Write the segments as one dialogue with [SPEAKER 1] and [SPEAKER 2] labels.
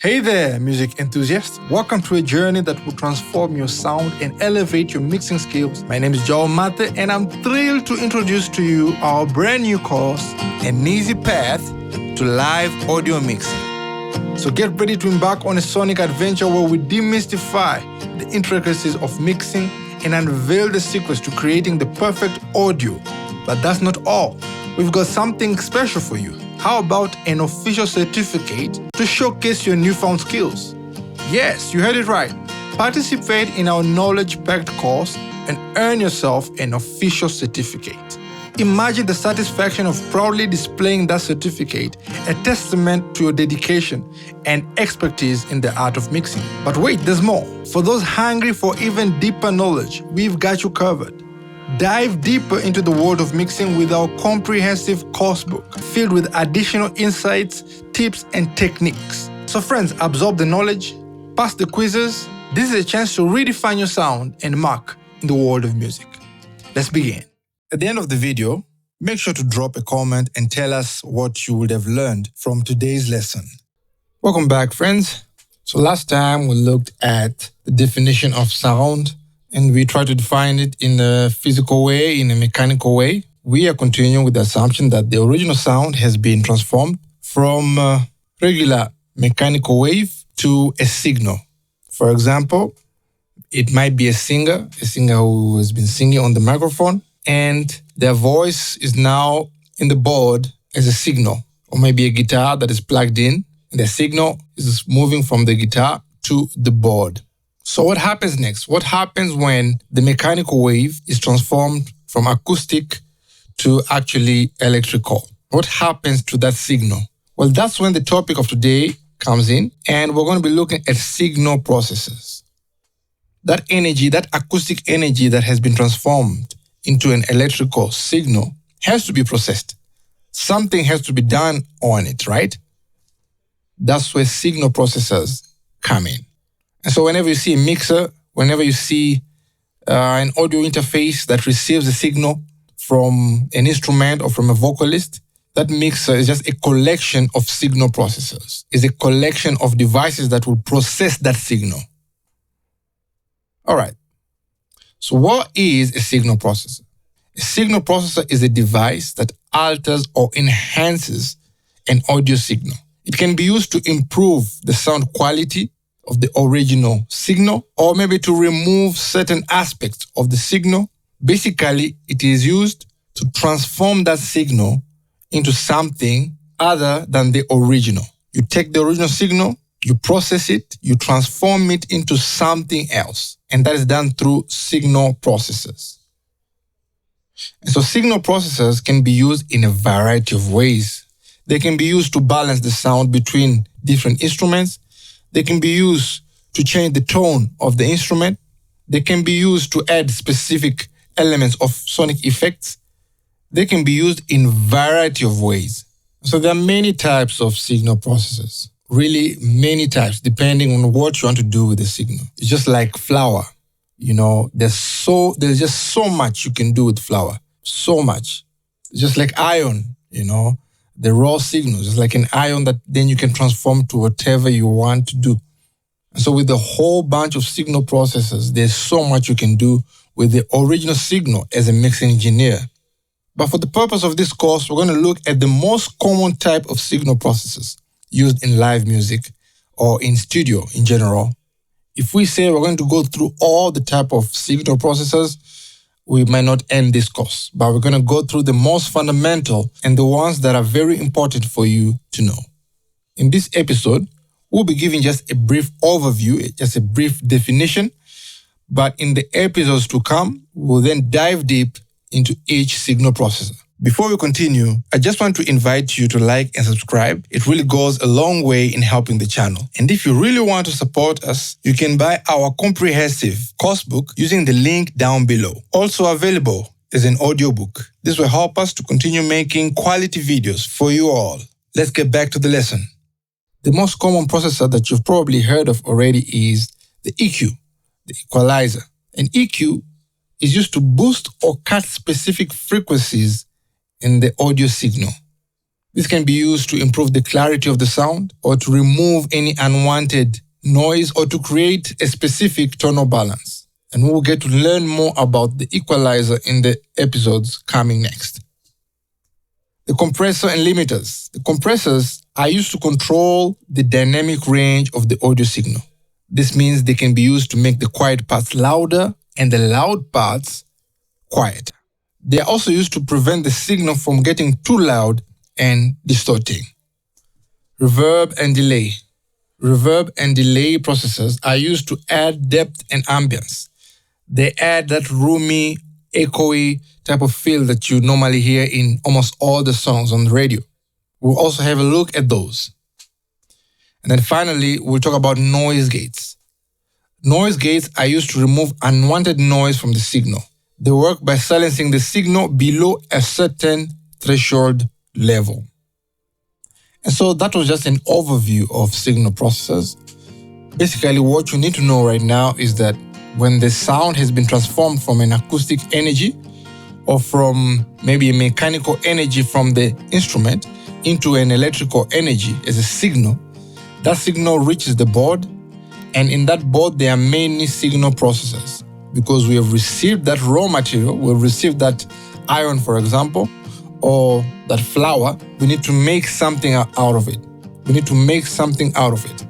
[SPEAKER 1] Hey there, music enthusiasts. Welcome to a journey that will transform your sound and elevate your mixing skills. My name is Joel Mate, and I'm thrilled to introduce to you our brand new course, An Easy Path to Live Audio Mixing. So get ready to embark on a sonic adventure where we demystify the intricacies of mixing and unveil the secrets to creating the perfect audio. But that's not all. We've got something special for you. How about an official certificate to showcase your newfound skills? Yes, you heard it right. Participate in our knowledge-packed course and earn yourself an official certificate. Imagine the satisfaction of proudly displaying that certificate, a testament to your dedication and expertise in the art of mixing. But wait, there's more. For those hungry for even deeper knowledge, we've got you covered. Dive deeper into the world of mixing with our comprehensive course book, filled with additional insights, tips, and techniques. So friends, absorb the knowledge, pass the quizzes. This is a chance to redefine your sound and mark in the world of music. Let's begin. At the end of the video, make sure to drop a comment and tell us what you would have learned from today's lesson. Welcome back, friends. So last time we looked at the definition of sound, and we try to define it in a physical way, in a mechanical way. We are continuing with the assumption that the original sound has been transformed from a regular mechanical wave to a signal. For example, it might be a singer who has been singing on the microphone, and their voice is now in the board as a signal, or maybe a guitar that is plugged in, and the signal is moving from the guitar to the board. So what happens next? What happens when the mechanical wave is transformed from acoustic to actually electrical? What happens to that signal? Well, that's when the topic of today comes in, and we're going to be looking at signal processes. That energy, that acoustic energy that has been transformed into an electrical signal has to be processed. Something has to be done on it, right? That's where signal processors come in. And so whenever you see a mixer, whenever you see an audio interface that receives a signal from an instrument or from a vocalist, that mixer is just a collection of signal processors. It's a collection of devices that will process that signal. All right. So what is a signal processor? A signal processor is a device that alters or enhances an audio signal. It can be used to improve the sound quality of the original signal, or maybe to remove certain aspects of the signal. Basically, it is used to transform that signal into something other than the original. You take the original signal, you process it, you transform it into something else. And that is done through signal processors. And so signal processors can be used in a variety of ways. They can be used to balance the sound between different instruments. They can be used to change the tone of the instrument. They can be used to add specific elements of sonic effects. They can be used in a variety of ways. So there are many types of signal processors, really many types, depending on what you want to do with the signal. It's just like flour. There's just so much you can do with flour, so much. It's just like iron, the raw signal, just like an ion that then you can transform to whatever you want to do. And so with the whole bunch of signal processors, there's so much you can do with the original signal as a mixing engineer. But for the purpose of this course, we're going to look at the most common type of signal processors used in live music or in studio in general. If we say we're going to go through all the type of signal processors, we might not end this course, but we're going to go through the most fundamental and the ones that are very important for you to know. In this episode, we'll be giving just a brief overview, just a brief definition, but in the episodes to come, we'll then dive deep into each signal processor. Before we continue, I just want to invite you to like and subscribe. It really goes a long way in helping the channel. And if you really want to support us, you can buy our comprehensive course book using the link down below. Also available is an audiobook. This will help us to continue making quality videos for you all. Let's get back to the lesson. The most common processor that you've probably heard of already is the EQ, the equalizer. An EQ is used to boost or cut specific frequencies in the audio signal. This can be used to improve the clarity of the sound or to remove any unwanted noise or to create a specific tonal balance. And we'll get to learn more about the equalizer in the episodes coming next. The compressor and limiters. The compressors are used to control the dynamic range of the audio signal. This means they can be used to make the quiet parts louder and the loud parts quieter. They are also used to prevent the signal from getting too loud and distorting. Reverb and delay. Reverb and delay processors are used to add depth and ambience. They add that roomy, echoey type of feel that you normally hear in almost all the songs on the radio. We'll also have a look at those. And then finally, we'll talk about noise gates. Noise gates are used to remove unwanted noise from the signal. They work by silencing the signal below a certain threshold level. And so that was just an overview of signal processors. Basically, what you need to know right now is that when the sound has been transformed from an acoustic energy or from maybe a mechanical energy from the instrument into an electrical energy as a signal, that signal reaches the board, and in that board there are many signal processors. Because we have received that raw material, we've received that iron, for example, or that flour, we need to make something out of it. We need to make something out of it.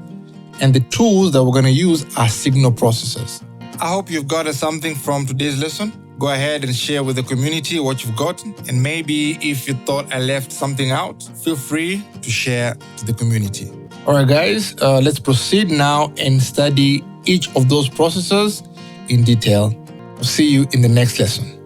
[SPEAKER 1] And the tools that we're going to use are signal processors. I hope you've gotten something from today's lesson. Go ahead and share with the community what you've gotten. And maybe if you thought I left something out, feel free to share to the community. All right, guys, let's proceed now and study each of those processors in detail. I'll see you in the next lesson.